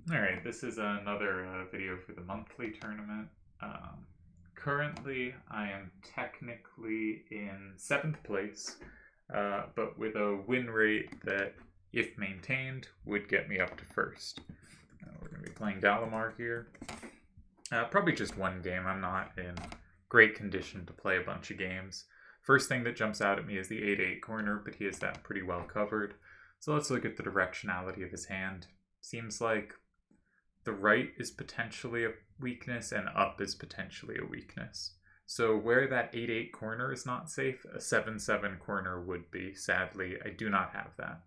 Alright, this is another video for the monthly tournament. Currently, I am technically in 7th place, but with a win rate that, if maintained, would get me up to 1st. We're going to be playing Dalamar here. Probably just one game. I'm not in great condition to play a bunch of games. First thing that jumps out at me is the 8-8 corner, but he has that pretty well covered. So let's look at the directionality of his hand. Seems like the right is potentially a weakness and up is potentially a weakness. So where that 8-8 corner is not safe, a 7-7 corner would be. Sadly, I do not have that.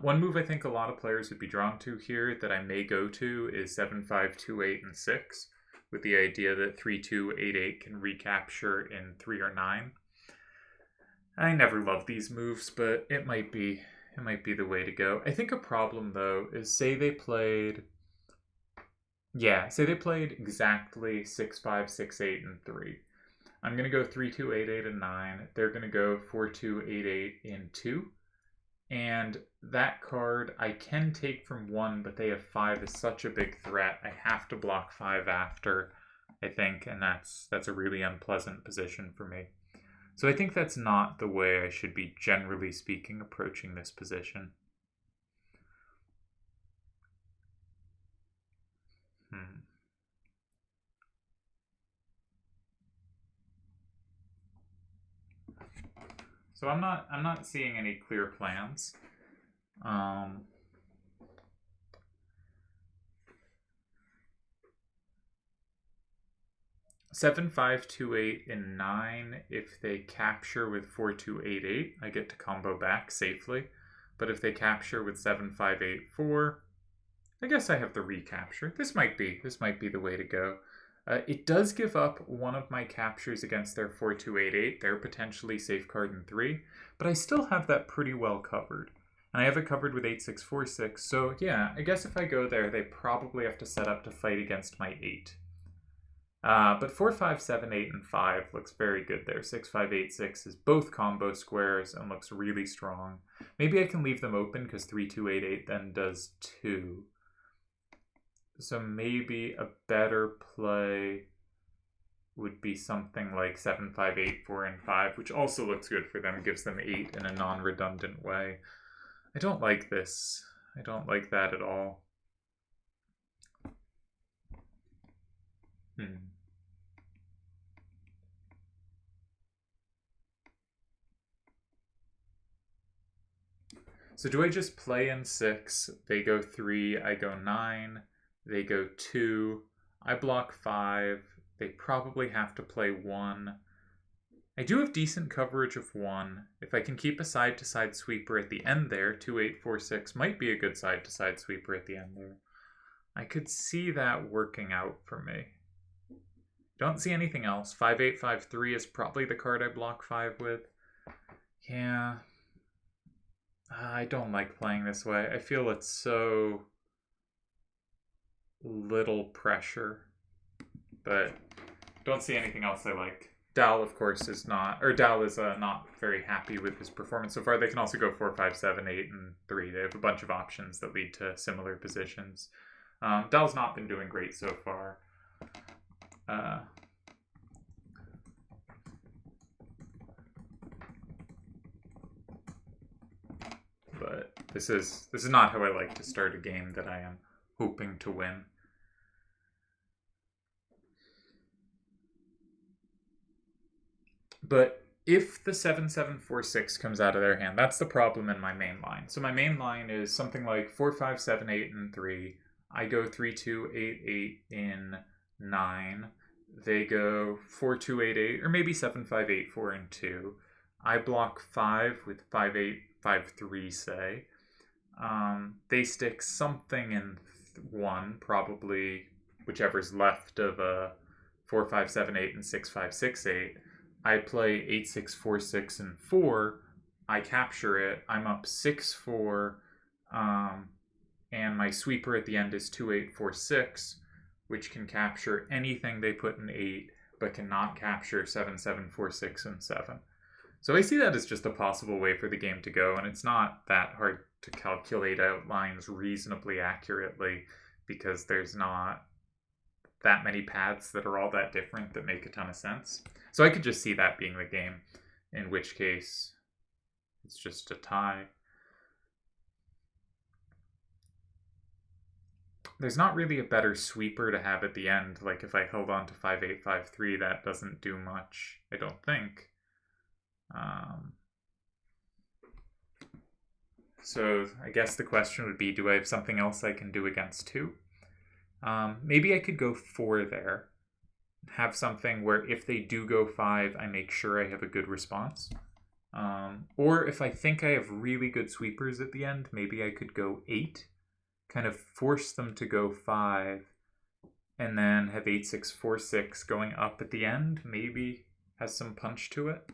One move I think a lot of players would be drawn to here that I may go to is 7-5, 2-8, and 6, with the idea that 3-2, 8-8 can recapture in 3 or 9. I never love these moves, but it might be the way to go. I think a problem, though, is say they played exactly 6-5, 6-8, and 3. I'm going to go 3-2, 8-8, and 9. They're going to go 4-2, 8-8, and 2. And that card I can take from 1, but they have 5 is such a big threat. I have to block 5 after, I think, and that's a really unpleasant position for me. So I think that's not the way I should be, generally speaking, approaching this position. So I'm not seeing any clear plans. 7, 5, 2, 8, and 9. If they capture with 4, 2, 8, 8, I get to combo back safely. But if they capture with 7, 5, 8, 4, I guess I have the recapture. This might be the way to go. It does give up one of my captures against their 4, 2, 8, 8. They're potentially safeguard in 3, but I still have that pretty well covered. And I have it covered with 8, 6, 4, 6. So yeah, I guess if I go there, they probably have to set up to fight against my 8. But 4, 5, 7, 8, and 5 looks very good there. 6, 5, 8, 6 is both combo squares and looks really strong. Maybe I can leave them open because 3, 2, 8, 8 then does 2. So maybe a better play would be something like 7, 5, 8, 4, and 5, which also looks good for them, gives them 8 in a non-redundant way. I don't like this. I don't like that at all. So do I just play in 6? They go 3, I go 9. They go 2. I block 5. They probably have to play 1. I do have decent coverage of 1. If I can keep a side-to-side sweeper at the end there, 2, 8, 4, 6 might be a good side-to-side sweeper at the end there. I could see that working out for me. Don't see anything else. 5, 8, 5, 3 is probably the card I block 5 with. Yeah. I don't like playing this way. I feel it's so little pressure, but don't see anything else I like. Dal, of course, is not very happy with his performance so far. They can also go 4, 5, 7, 8, and 3. They have a bunch of options that lead to similar positions. Dal's not been doing great so far. But this is not how I like to start a game that I am hoping to win. But if the 7, 7, 4, 6 comes out of their hand, that's the problem in my main line. So my main line is something like 4, 5, 7, 8, and 3. I go 3, 2, 8, 8 in 9. They go 4, 2, 8, 8, or maybe 7, 5, 8, 4, and 2. I block 5 with 5, 8, 5, 3, say. They stick something in 1, probably whichever's left of a 4, 5, 7, 8, and 6, 5, 6, 8. I play 8, 6, 4, 6, and 4. I capture it. I'm up 6, 4. And my sweeper at the end is 2, 8, 4, 6, which can capture anything they put in 8, but cannot capture 7, 7, 4, 6, and 7. So I see that as just a possible way for the game to go, and it's not that hard to calculate out lines reasonably accurately because there's not that many paths that are all that different that make a ton of sense. So I could just see that being the game, in which case it's just a tie. There's not really a better sweeper to have at the end. Like if I held on to 5-8, 5-3, that doesn't do much, I don't think. So I guess the question would be, do I have something else I can do against 2? Maybe I could go 4 there. Have something where if they do go 5, I make sure I have a good response. Or if I think I have really good sweepers at the end, maybe I could go 8. Kind of force them to go 5, and then have 8-6, 4-6 going up at the end. Maybe has some punch to it.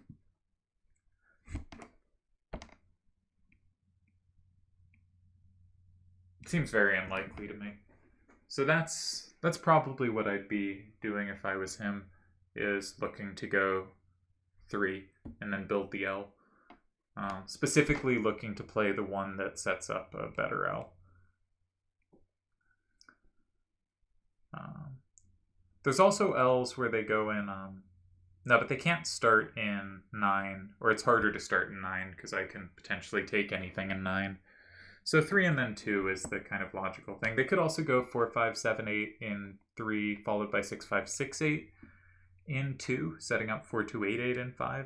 Seems very unlikely to me. So that's probably what I'd be doing if I was him, is looking to go 3 and then build the L. Specifically looking to play the one that sets up a better L. There's also L's where they go in, no, but they can't start in 9, or it's harder to start in 9 because I can potentially take anything in 9. So 3 and then 2 is the kind of logical thing. They could also go 4, 5, 7, 8 in 3, followed by 6, 5, 6, 8 in 2, setting up 4, 2, 8, 8 in 5.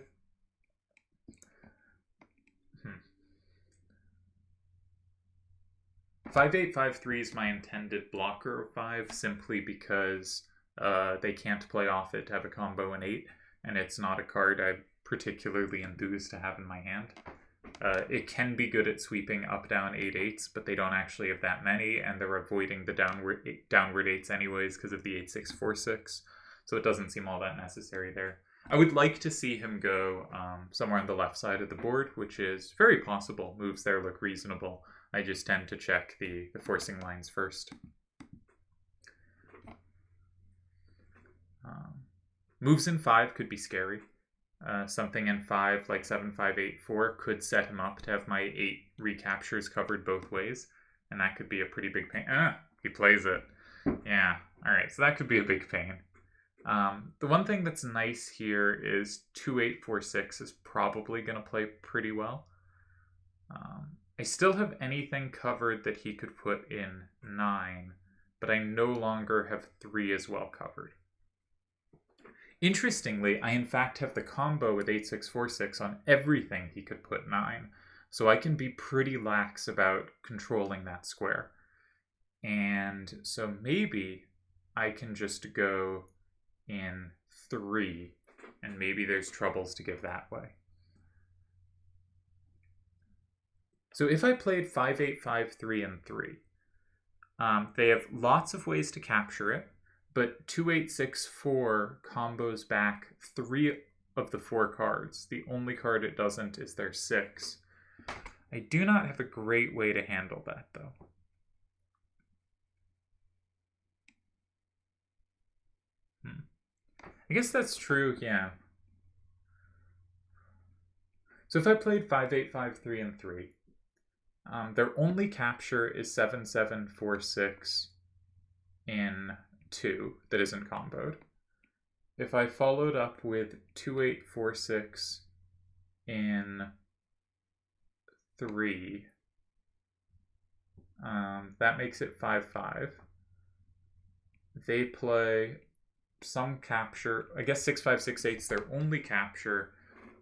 5-8, 5-3 is my intended blocker of 5, simply because they can't play off it to have a combo in 8, and it's not a card I'm particularly enthused to have in my hand. It can be good at sweeping up, down 8-8s, but they don't actually have that many, and they're avoiding the downward 8s anyways because of the 8-6, 4-6, so it doesn't seem all that necessary there. I would like to see him go somewhere on the left side of the board, which is very possible. Moves there look reasonable. I just tend to check the forcing lines first. Moves in 5 could be scary. Something in 5 like 7, 5, 8, 4 could set him up to have my 8 recaptures covered both ways, and that could be a pretty big pain. He plays it. Yeah, alright, so that could be a big pain. The one thing that's nice here is 2-8, 4-6 is probably going to play pretty well. I still have anything covered that he could put in 9, but I no longer have 3 as well covered. Interestingly, I in fact have the combo with 8-6, 4-6 on everything he could put 9, so I can be pretty lax about controlling that square. And so maybe I can just go in 3, and maybe there's troubles to give that way. So if I played 5-8, 5-3, and 3, they have lots of ways to capture it, but 2-8, 6-4 combos back 3 of the 4 cards. The only card it doesn't is their 6. I do not have a great way to handle that, though. I guess that's true, yeah. So if I played 5-8, 5-3, and 3, their only capture is 7-7, 4-6 in 2 that isn't comboed. If I followed up with 2-8, 4-6 in 3, that makes it 5-5. They play some capture. I guess 6-5, 6-8 is their only capture.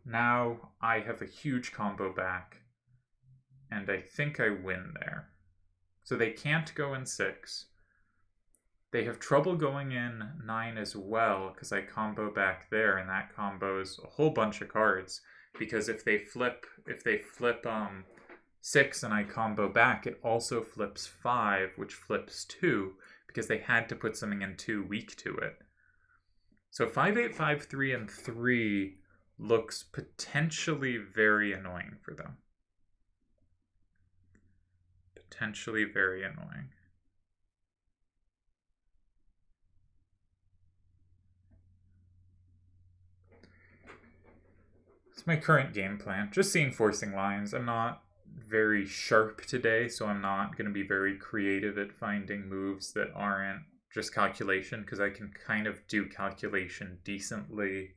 Now I have a huge combo back, and I think I win there. So they can't go in 6. They have trouble going in 9 as well, because I combo back there, and that combos a whole bunch of cards. Because if they flip 6 and I combo back, it also flips 5, which flips 2, because they had to put something in 2 weak to it. So 5-8, 5-3, and 3 looks potentially very annoying for them. Potentially very annoying. It's my current game plan. Just seeing forcing lines. I'm not very sharp today, so I'm not going to be very creative at finding moves that aren't just calculation, because I can kind of do calculation decently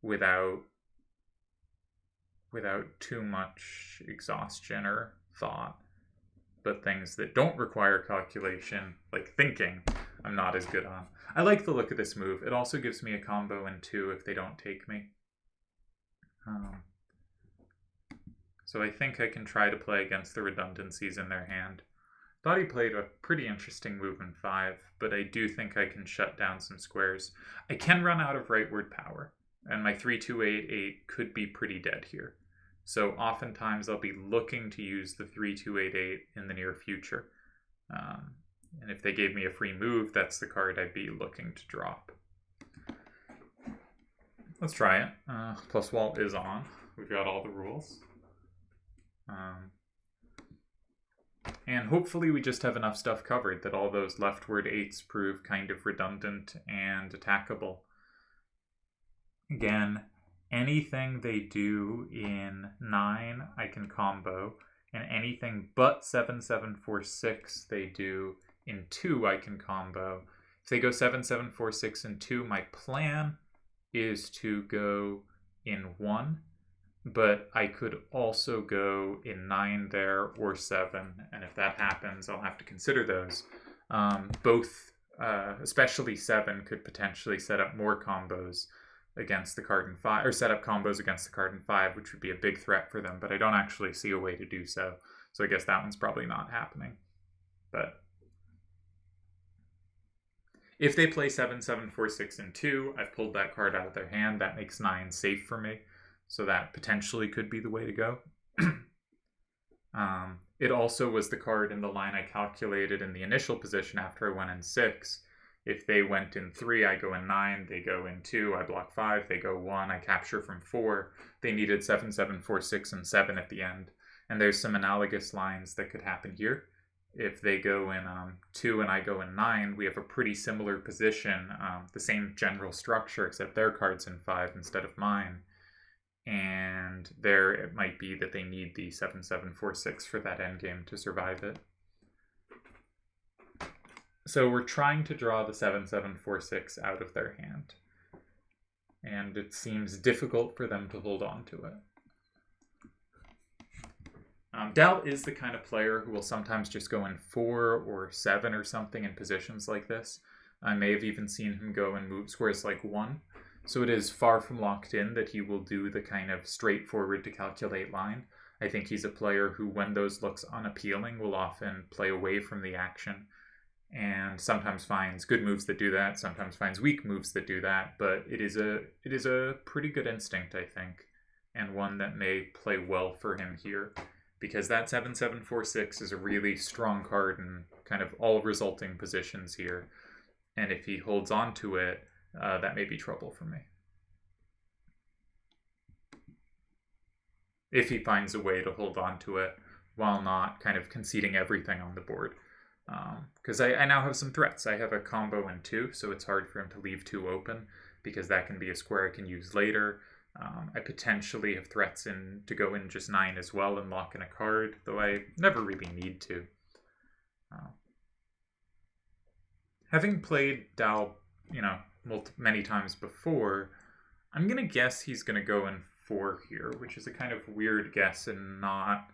without too much exhaustion or thought. But things that don't require calculation, like thinking, I'm not as good on. I like the look of this move. It also gives me a combo in 2 if they don't take me. So I think I can try to play against the redundancies in their hand. Thought he played a pretty interesting move in 5, but I do think I can shut down some squares. I can run out of rightward power, and my 3-2-8-8 could be pretty dead here. So oftentimes I'll be looking to use the 3-2-8-8 in the near future. And if they gave me a free move, that's the card I'd be looking to drop. Let's try it. Plus wall is on. We've got all the rules. And hopefully we just have enough stuff covered that all those leftward 8s prove kind of redundant and attackable. Again, anything they do in 9 I can combo, and anything but 7-7-4-6 they do in 2 I can combo. If they go 7-7-4-6 in 2, my plan is to go in 1. But I could also go in 9 there or 7, and if that happens, I'll have to consider those. Both, especially 7, could potentially set up more combos against the card in 5, or set up combos against the card in 5, which would be a big threat for them, but I don't actually see a way to do so. So I guess that one's probably not happening. But if they play 7-7-4-6 in 2, I've pulled that card out of their hand. That makes 9 safe for me. So that potentially could be the way to go. It also was the card in the line I calculated in the initial position after I went in 6. If they went in 3, I go in 9. They go in 2, I block 5. They go 1, I capture from 4. They needed 7-7-4-6 and 7 at the end. And there's some analogous lines that could happen here. If they go in 2 and I go in 9, we have a pretty similar position, the same general structure, except their card's in 5 instead of mine. And there it might be that they need the 7-7-4-6 for that endgame to survive it. So we're trying to draw the 7-7-4-6 out of their hand. And it seems difficult for them to hold on to it. Dal is the kind of player who will sometimes just go in 4 or 7 or something in positions like this. I may have even seen him go in move squares like 1. So it is far from locked in that he will do the kind of straightforward to calculate line. I think he's a player who, when those looks unappealing, will often play away from the action and sometimes finds good moves that do that, sometimes finds weak moves that do that, but it is a pretty good instinct, I think, and one that may play well for him here, because that 7-7-4-6 is a really strong card in kind of all resulting positions here, and if he holds on to it, that may be trouble for me. If he finds a way to hold on to it while not kind of conceding everything on the board. Because I now have some threats. I have a combo in 2, so it's hard for him to leave 2 open, because that can be a square I can use later. I potentially have threats in to go in just 9 as well and lock in a card, though I never really need to. Having played Dal, many times before, I'm going to guess he's going to go in 4 here, which is a kind of weird guess and not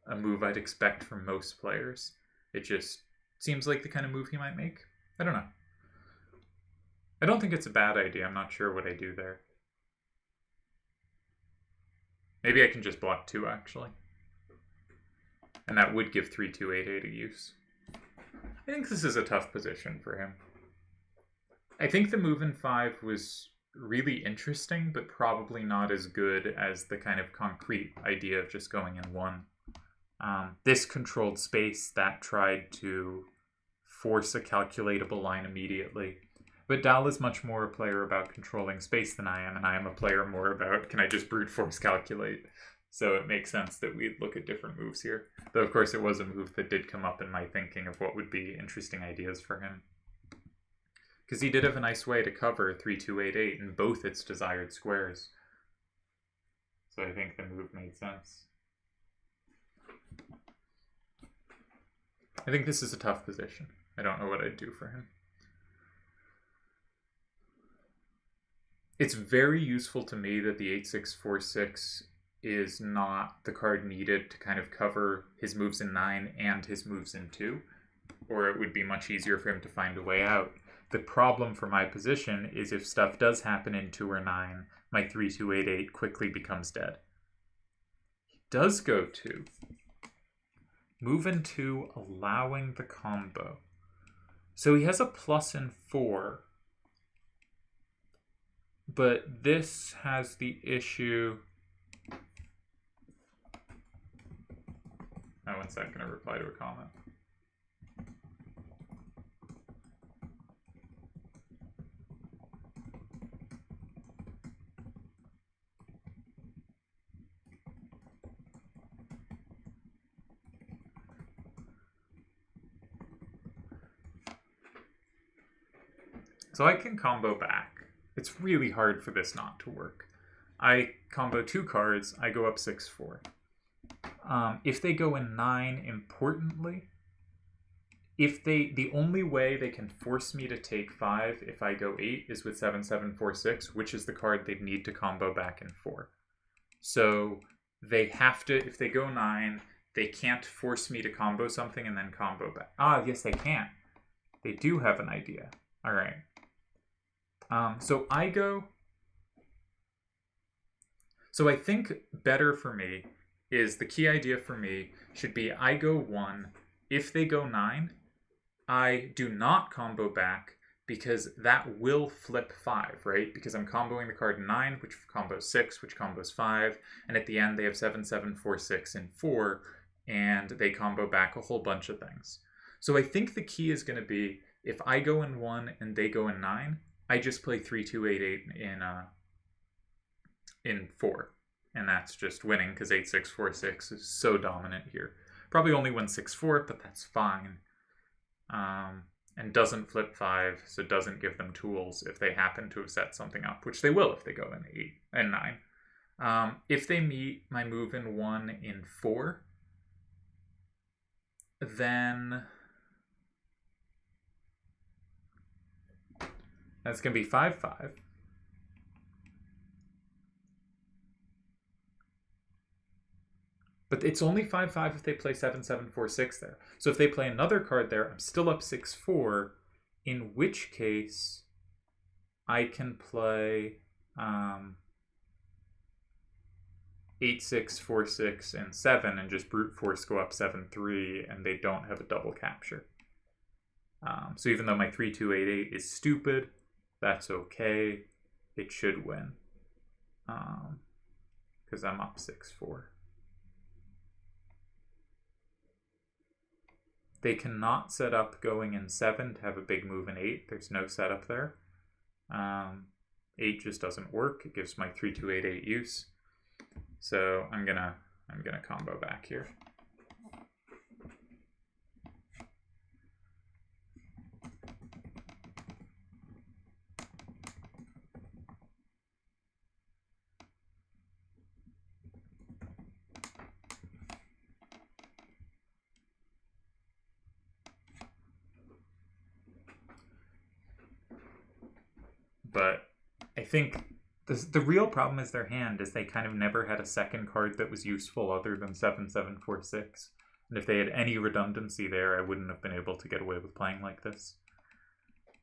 a move I'd expect from most players. It just seems like the kind of move he might make. I don't know. I don't think it's a bad idea. I'm not sure what I do there. Maybe I can just block 2, actually. And that would give 3-2-8-8 a use. I think this is a tough position for him. I think the move in 5 was really interesting, but probably not as good as the kind of concrete idea of just going in 1. This controlled space that tried to force a calculatable line immediately. But Dal is much more a player about controlling space than I am, and I am a player more about, can I just brute force calculate? So it makes sense that we'd look at different moves here. Though, of course, it was a move that did come up in my thinking of what would be interesting ideas for him. Because he did have a nice way to cover 3-2-8-8 in both its desired squares. So I think the move made sense. I think this is a tough position. I don't know what I'd do for him. It's very useful to me that the 8646 is not the card needed to kind of cover his moves in 9 and his moves in 2, or it would be much easier for him to find a way out. The problem for my position is if stuff does happen in 2 or 9, my 3288 quickly becomes dead. He does go 2. Move in 2, allowing the combo. So he has a plus in 4. But this has the issue... Oh, when's that going to reply to a comment? So I can combo back. It's really hard for this not to work. I combo 2 cards, I go up 6-4. If they go in 9, importantly, the only way they can force me to take 5 if I go 8 is with 7746, which is the card they'd need to combo back in 4. So they have to, if they go 9, they can't force me to combo something and then combo back. Ah, yes, they can. They do have an idea. All right. So I go... So I think better for me is the key idea for me should be I go 1. If they go 9, I do not combo back because that will flip 5, right? Because I'm comboing the card 9, which combos 6, which combos 5, and at the end they have 7, 7, 4, 6, and 4, and they combo back a whole bunch of things. So I think the key is going to be if I go in 1 and they go in 9, I just play 3, 2, 8, 8 in 4. And that's just winning because 8, 6, 4, 6 is so dominant here. Probably only win 6, 4, but that's fine. And doesn't flip 5, so doesn't give them tools if they happen to have set something up, which they will if they go in 8 and 9. If they meet my move in 1 in 4, then that's going to be 5, 5. But it's only 5, 5 if they play 7, 7, 4, 6 there. So if they play another card there, I'm still up 6, 4, in which case I can play 8, 6, 4, 6, and 7 and just brute force go up 7, 3, and they don't have a double capture. So even though my 3, 2, 8, 8 is stupid, that's okay. It should win. Because I'm up 6, 4. They cannot set up going in 7 to have a big move in 8. There's no setup there. 8 just doesn't work. It gives my 3, 2, 8, 8 use. So I'm gonna combo back here. But I think the real problem is their hand is they kind of never had a second card that was useful other than 7, 7, 4, 6. And if they had any redundancy there, I wouldn't have been able to get away with playing like this.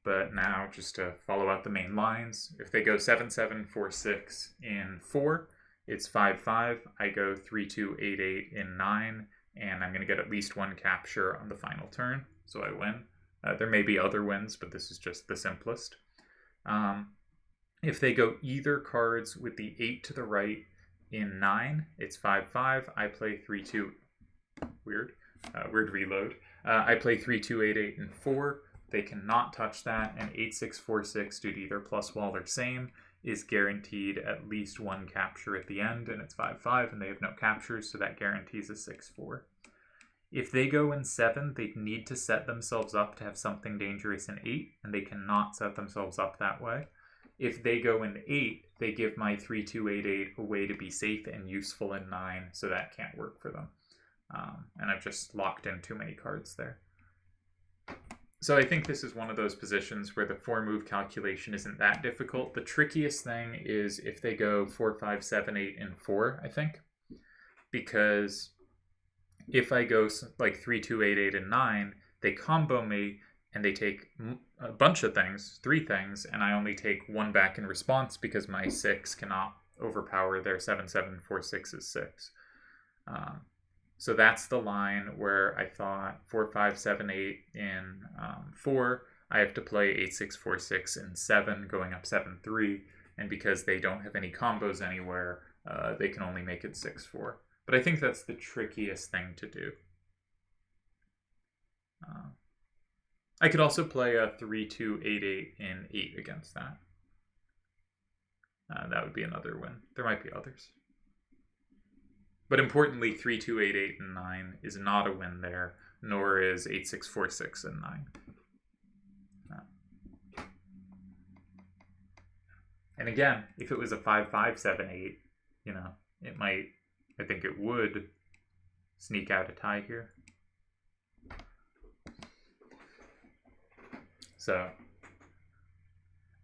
But now, just to follow out the main lines, if they go 7, 7, 4, 6 in 4, it's 5, 5. I go 3, 2, 8, 8 in 9, and I'm going to get at least 1 capture on the final turn, so I win. There may be other wins, but this is just the simplest. If they go either cards with the 8 to the right in 9, it's 5, 5. I play 3, 2. Weird reload. I play 3, 2, 8, 8 in 4. They cannot touch that, and 8, 6, 4, 6 due to either plus wall or same is guaranteed at least 1 capture at the end, and it's 5, 5, and they have no captures, so that guarantees a 6, 4. If they go in 7, they need to set themselves up to have something dangerous in 8, and they cannot set themselves up that way. If they go in 8, they give my 3, 2, 8, 8 a way to be safe and useful in 9, so that can't work for them. And I've just locked in too many cards there. So I think this is one of those positions where the 4-move calculation isn't that difficult. The trickiest thing is if they go 4, 5, 7, 8, and 4, I think. Because if I go like 3, 2, 8, 8, and 9, they combo me and they take a bunch of things, 3 things, and I only take 1 back in response because my 6 cannot overpower their 7, 7, 4, 6 is 6. So that's the line where I thought 4, 5, 7, 8 in 4, I have to play 8, 6, 4, 6 in 7, going up 7, 3, and because they don't have any combos anywhere, they can only make it 6, 4. But I think that's the trickiest thing to do. I could also play a 3, 2, 8, 8 in 8 against that. That would be another win. There might be others. But importantly, 3, 2, 8, 8, and 9 is not a win there, nor is 8, 6, 4, 6, and 9. And again, if it was a 5, 5, 7, 8, you know, it might, I think it would sneak out a tie here. So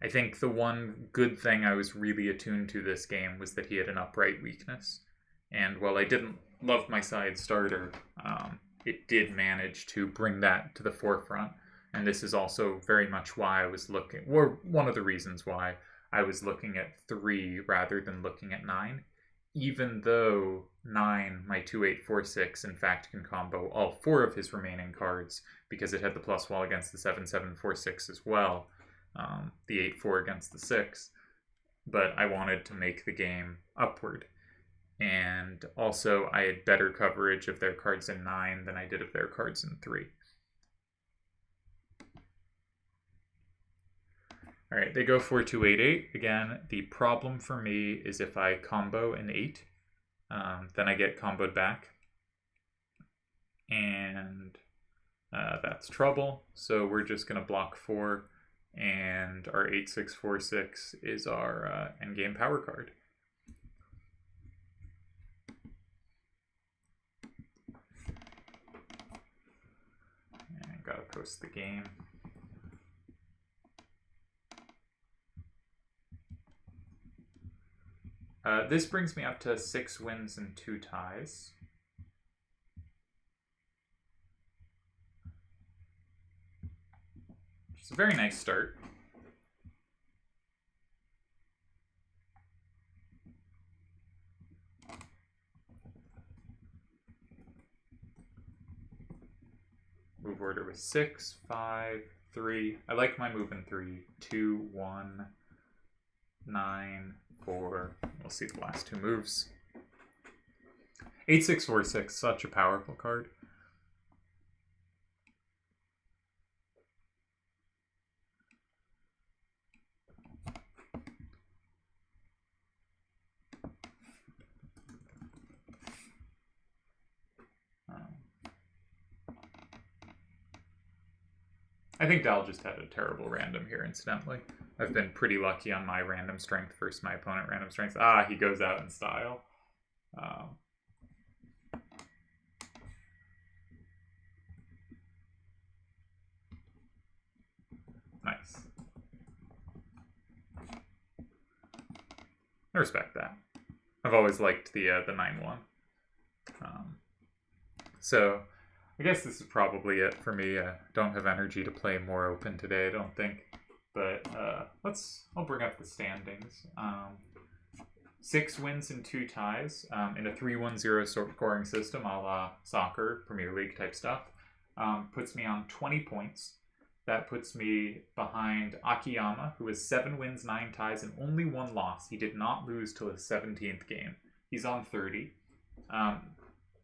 I think the one good thing I was really attuned to this game was that he had an upright weakness. And while I didn't love my side starter, it did manage to bring that to the forefront. And this is also very much why I was looking, or one of the reasons why I was looking at 3 rather than looking at 9. Even though 9, my 2, 8, 4, 6, in fact can combo all 4 of his remaining cards because it had the plus wall against the 7, 7, 4, 6 as well. The 8, 4 against the 6. But I wanted to make the game upward. And also, I had better coverage of their cards in 9 than I did of their cards in 3. Alright, they go 4, 2, 8, 8. Again, the problem for me is if I combo an 8, then I get comboed back. And that's trouble. So we're just going to block 4. And our 8, 6, 4, 6 is our endgame power card. And gotta post the game. This brings me up to 6 wins and 2 ties. Which is a very nice start. Move order was 6, 5, 3. I like my move in 3. 2, 1, 9, 4. We'll see the last 2 moves. 8, 6, 4, 6. Such a powerful card. I think Dal just had a terrible random here, incidentally. I've been pretty lucky on my random strength versus my opponent random strength. Ah, he goes out in style. Nice. I respect that. I've always liked the 9-1. So I guess this is probably it for me. I don't have energy to play more open today, I don't think. But I'll bring up the standings. 6 wins and 2 ties in a 3-1-0 scoring system, a la soccer, Premier League type stuff. Puts me on 20 points. That puts me behind Akiyama, who has 7 wins, 9 ties, and only 1 loss. He did not lose till his 17th game. He's on 30.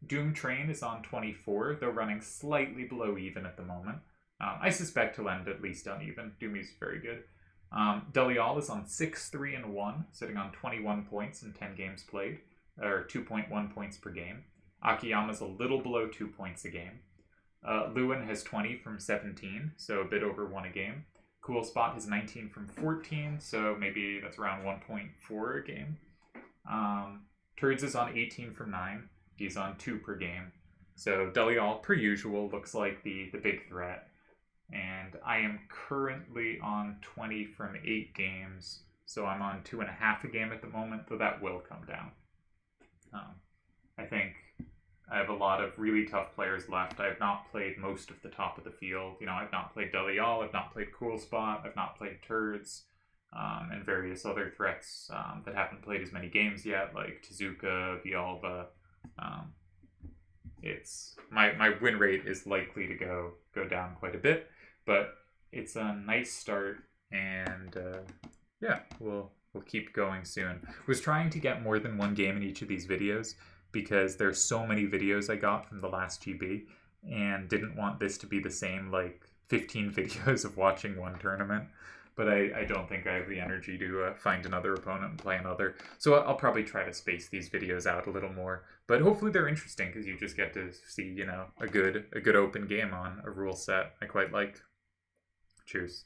Doom Train is on 24, though running slightly below even at the moment. I suspect he'll end at least uneven. Doomy's very good. Delial is on 6, 3, and 1, sitting on 21 points in 10 games played, or 2.1 points per game. Akiyama's a little below 2 points a game. Lewin has 20 from 17, so a bit over 1 a game. Cool Spot has 19 from 14, so maybe that's around 1.4 a game. Turds is on 18 from 9. He's on 2 per game. So Delial, per usual, looks like the big threat. and I am currently on 20 from 8 games, so I'm on 2.5 a game at the moment, though that will come down. I think I have a lot of really tough players left. I have not played most of the top of the field. I've not played Dalamar, I've not played Cool Spot, I've not played Turds, and various other threats that haven't played as many games yet, like Tezuka, Vialva. It's my win rate is likely to go down quite a bit, but it's a nice start, and yeah, we'll keep going soon. Was trying to get more than one game in each of these videos because there's so many videos I got from the last GB, and didn't want this to be the same 15 videos of watching one tournament. But I don't think I have the energy to find another opponent and play another. So I'll probably try to space these videos out a little more. But hopefully they're interesting, because you just get to see, a good open game on a rule set I quite like. Cheers.